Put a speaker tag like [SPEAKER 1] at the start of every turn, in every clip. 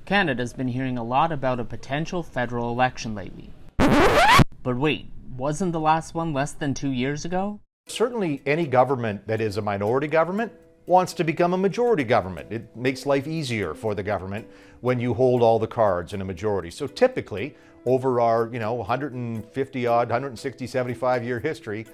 [SPEAKER 1] Canada's been hearing a lot about a potential federal election lately. But wait, wasn't the last one less than 2 years ago?
[SPEAKER 2] Certainly any government that is a minority government wants to become a majority government. It makes life easier for the government when you hold all the cards in a majority. So typically, over our 150-odd, 160, 75-year history,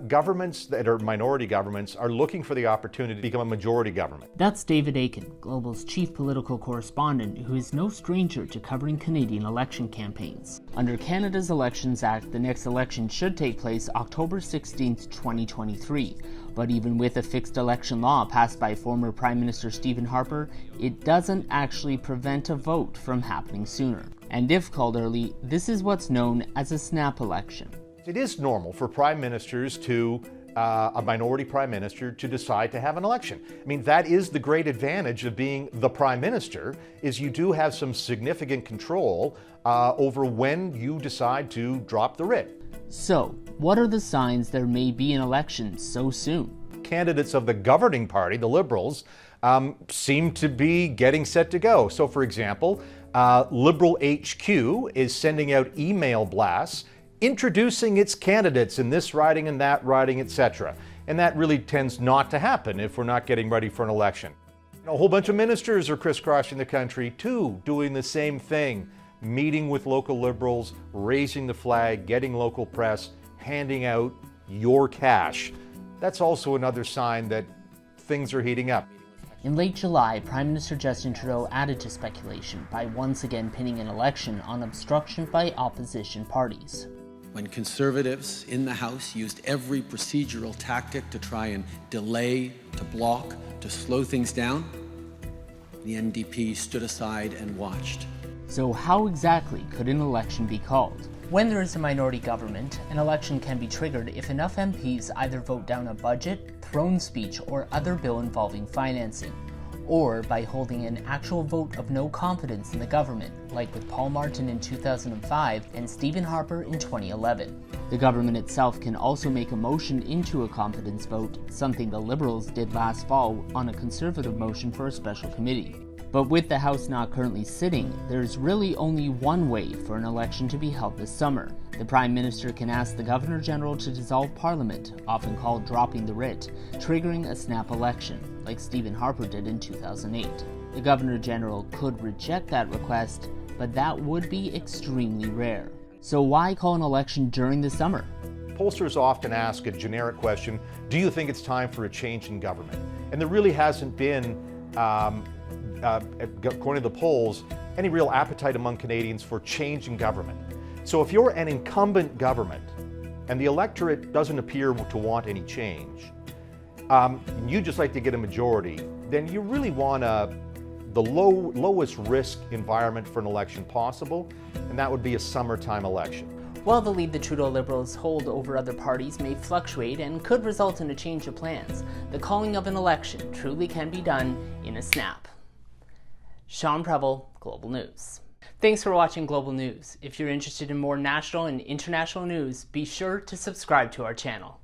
[SPEAKER 2] governments that are minority governments are looking for the opportunity to become a majority government.
[SPEAKER 1] That's David Akin, Global's chief political correspondent, who is no stranger to covering Canadian election campaigns. Under Canada's Elections Act, the next election should take place October 16, 2023. But even with a fixed election law passed by former Prime Minister Stephen Harper, it doesn't actually prevent a vote from happening sooner. And if called early, this is what's known as a snap election.
[SPEAKER 2] It is normal for prime ministers a minority prime minister to decide to have an election. I mean, that is the great advantage of being the prime minister, is you do have some significant control over when you decide to drop the writ.
[SPEAKER 1] So, what are the signs there may be an election so soon?
[SPEAKER 2] Candidates of the governing party, the Liberals, seem to be getting set to go. So, for example, Liberal HQ is sending out email blasts introducing its candidates in this riding and that riding, etc. And that really tends not to happen if we're not getting ready for an election. A whole bunch of ministers are crisscrossing the country too, doing the same thing, meeting with local Liberals, raising the flag, getting local press, handing out your cash. That's also another sign that things are heating up.
[SPEAKER 1] In late July, Prime Minister Justin Trudeau added to speculation by once again pinning an election on obstruction by opposition parties.
[SPEAKER 3] When Conservatives in the House used every procedural tactic to try and delay, to block, to slow things down, the NDP stood aside and watched.
[SPEAKER 1] So how exactly could an election be called? When there is a minority government, an election can be triggered if enough MPs either vote down a budget, throne speech, or other bill involving financing, or by holding an actual vote of no confidence in the government, like with Paul Martin in 2005 and Stephen Harper in 2011. The government itself can also make a motion into a confidence vote, something the Liberals did last fall on a Conservative motion for a special committee. But with the House not currently sitting, there's really only one way for an election to be held this summer. The Prime Minister can ask the Governor-General to dissolve Parliament, often called dropping the writ, triggering a snap election, like Stephen Harper did in 2008. The Governor-General could reject that request, but that would be extremely rare. So why call an election during the summer?
[SPEAKER 2] Pollsters often ask a generic question, do you think it's time for a change in government? And there really hasn't been, according to the polls, any real appetite among Canadians for change in government. So if you're an incumbent government and the electorate doesn't appear to want any change, and you just like to get a majority, then you really want the lowest risk environment for an election possible, and that would be a summertime election.
[SPEAKER 1] While the lead the Trudeau Liberals hold over other parties may fluctuate and could result in a change of plans, the calling of an election truly can be done in a snap. Sean Previl, Global News. Thanks for watching Global News. If you're interested in more national and international news, be sure to subscribe to our channel.